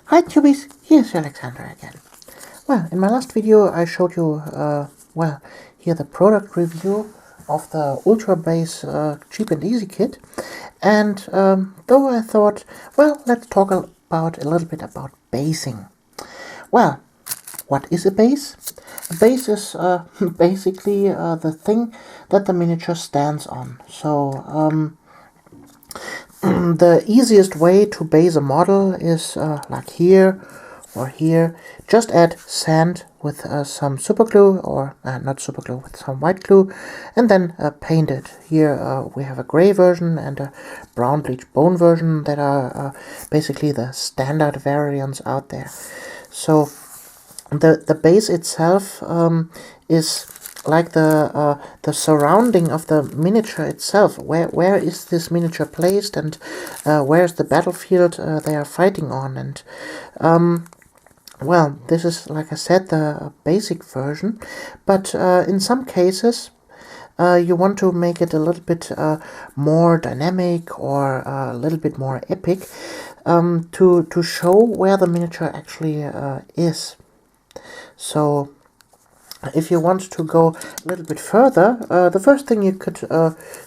Hi Tubies, here's Alexander again. Well, in my last video I showed you, here the product review of the Ultra Base Cheap and Easy kit. And though I thought, well, let's talk about a little bit about basing. Well, what is a base? A base is basically the thing that the miniature stands on. So the easiest way to base a model is like here or here. Just add sand with some super glue, or not super glue, with some white glue, and then paint it. Here we have a gray version and a brown bleach bone version that are basically the standard variants out there. So the base itself is like the surrounding of the miniature itself. Where is this miniature placed, and where is the battlefield they are fighting on? And well, this is, like I said, the basic version, but in some cases you want to make it a little bit more dynamic, or a little bit more epic, to show where the miniature actually is. So if you want to go a little bit further, the first thing you could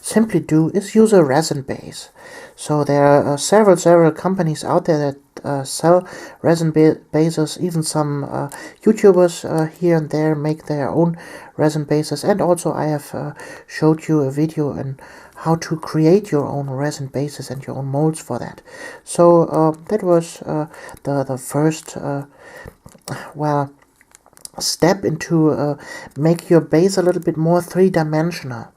simply do is use a resin base. So there are several companies out there that sell resin bases. Even some YouTubers here and there make their own resin bases. And also I have showed you a video on how to create your own resin bases and your own molds for that. So that was the first step into make your base a little bit more three-dimensional.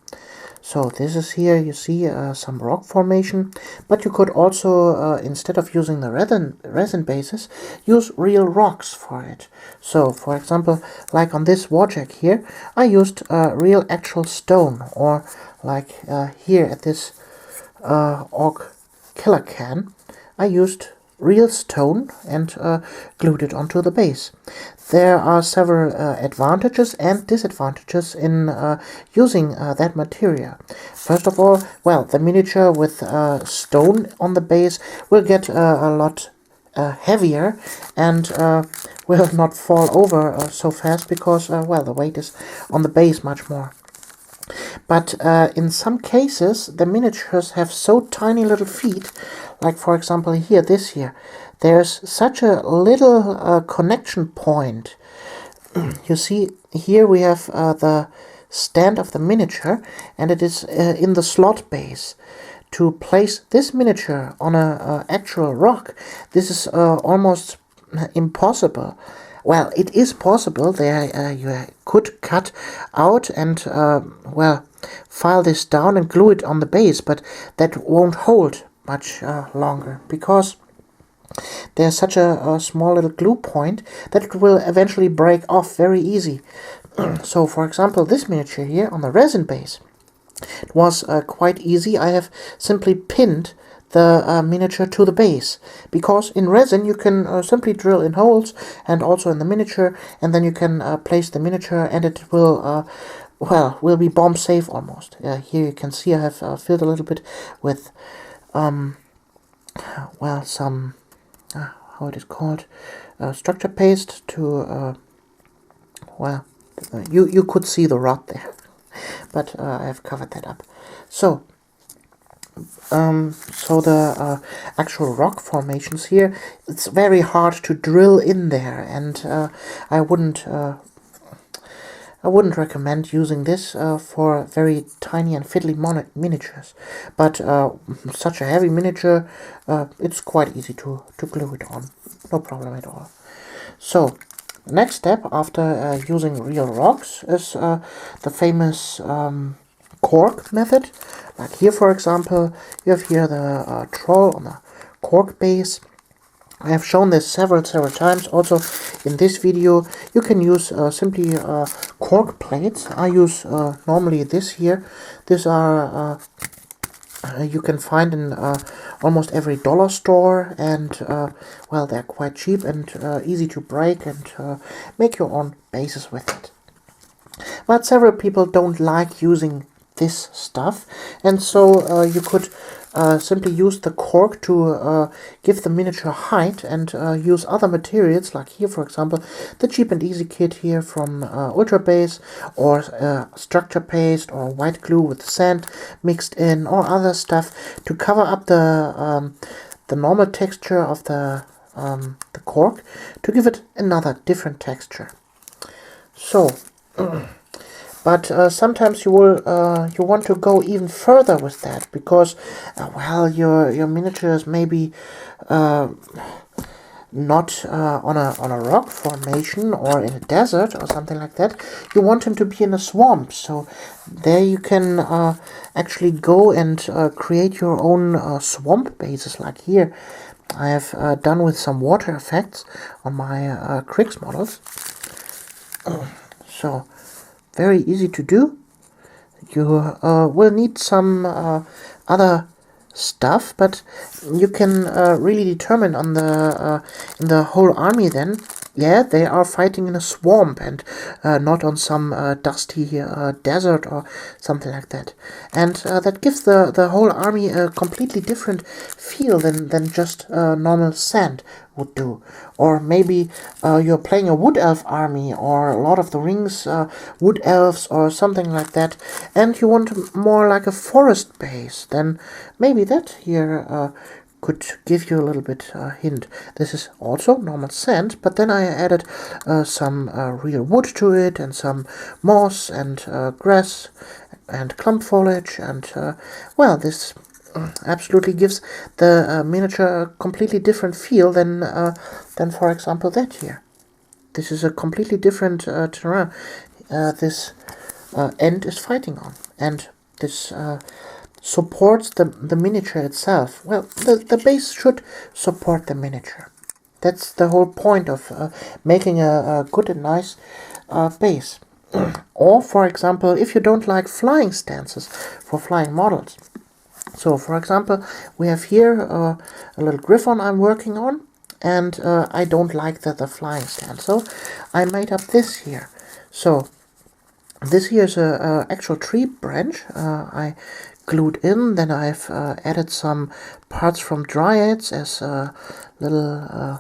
So this is here, you see some rock formation, but you could also, instead of using the resin bases, use real rocks for it. So for example, like on this Wojak here, I used real actual stone, or like here at this Orc Killer Can, I used real stone and glued it onto the base. There are several advantages and disadvantages in using that material. First of all, well, the miniature with stone on the base will get a lot heavier and will not fall over so fast, because well, the weight is on the base much more. But in some cases the miniatures have so tiny little feet, like for example here, this here, there's such a little connection point. You see here we have the stand of the miniature, and it is in the slot base. To place this miniature on a actual rock, this is almost impossible. Well, it is possible. There you could cut out and well, file this down and glue it on the base, but that won't hold much longer, because there's such a small little glue point that it will eventually break off very easy. So for example, this miniature here on the resin base, it was quite easy. I have simply pinned the miniature to the base, because in resin you can simply drill in holes, and also in the miniature, and then you can place the miniature, and it will well, will be bomb safe almost. Here you can see I have filled a little bit with well, some how it is called, structure paste to well, you could see the rod there, but I have covered that up. So so the actual rock formations here, it's very hard to drill in there, and I wouldn't recommend using this for very tiny and fiddly miniatures. But such a heavy miniature, it's quite easy to glue it on, no problem at all. So next step after using real rocks is the famous cork method. Like here, for example, you have here the troll on the cork base. I have shown this several times. Also in this video you can use simply cork plates. I use normally this here. These are you can find in almost every dollar store, and well, they're quite cheap and easy to break, and make your own bases with it. But several people don't like using this stuff, and so you could simply use the cork to give the miniature height, and use other materials, like here for example the Cheap and Easy kit here from Ultra Base, or structure paste or white glue with sand mixed in, or other stuff to cover up the normal texture of the cork, to give it another different texture. So but sometimes you want to go even further with that, because well, your miniatures maybe not on a rock formation or in a desert or something like that. You want him to be in a swamp, so there you can actually go and create your own swamp bases, like here I have done with some water effects on my Kriegs models. So very easy to do. You will need some other stuff, but you can really determine on the in the whole army then, yeah, they are fighting in a swamp and not on some dusty desert or something like that. And that gives the whole army a completely different feel than just normal sand would do. Or maybe you're playing a wood elf army, or Lord of the Rings wood elves or something like that, and you want more like a forest base, then maybe that here could give you a little bit hint. This is also normal sand, but then I added some real wood to it, and some moss and grass and clump foliage, and well, this absolutely gives the miniature a completely different feel than for example that here. This is a completely different terrain this end is fighting on, and this supports the miniature itself. Well, the base should support the miniature. That's the whole point of making a good and nice base. Or, for example, if you don't like flying stances for flying models. So, for example, we have here a little griffon I'm working on, and I don't like the flying stand, so I made up this here. So, this here is a actual tree branch I glued in. Then I've added some parts from dryads as little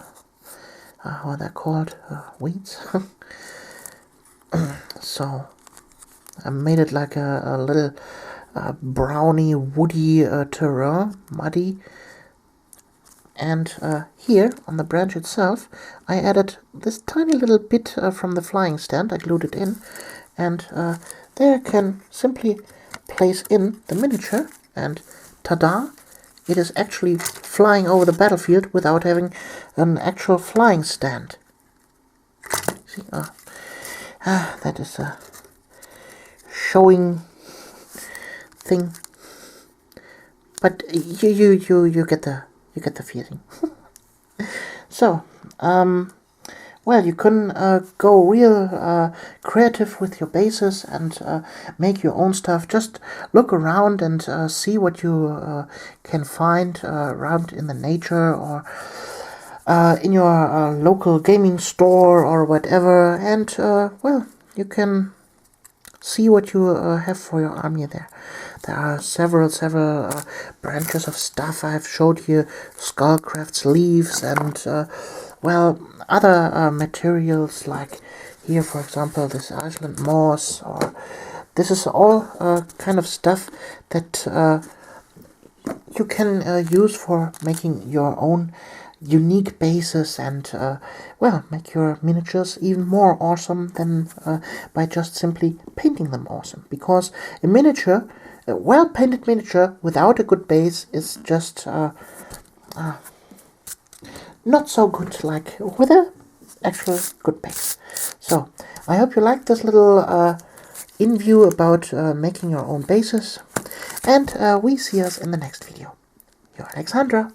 how are they called? Weeds. So I made it like a little browny, woody terrain, muddy. And here on the branch itself, I added this tiny little bit from the flying stand. I glued it in, and there I can simply place in the miniature, and ta-da! It is actually flying over the battlefield without having an actual flying stand. See, that is a showing thing, but you get the feeling. So, well, you can go real creative with your bases and make your own stuff. Just look around and see what you can find around in the nature, or in your local gaming store or whatever, and well, you can see what you have for your army there. There are several branches of stuff. I've showed you Skullcraft's leaves and well, other materials, like here for example this Iceland moss, or this is all kind of stuff that you can use for making your own unique bases, and well, make your miniatures even more awesome than by just simply painting them awesome. Because a miniature, a well-painted miniature without a good base is just not so good like with a actual good base. So I hope you liked this little in-view about making your own bases, and we see us in the next video. Your Alexandra.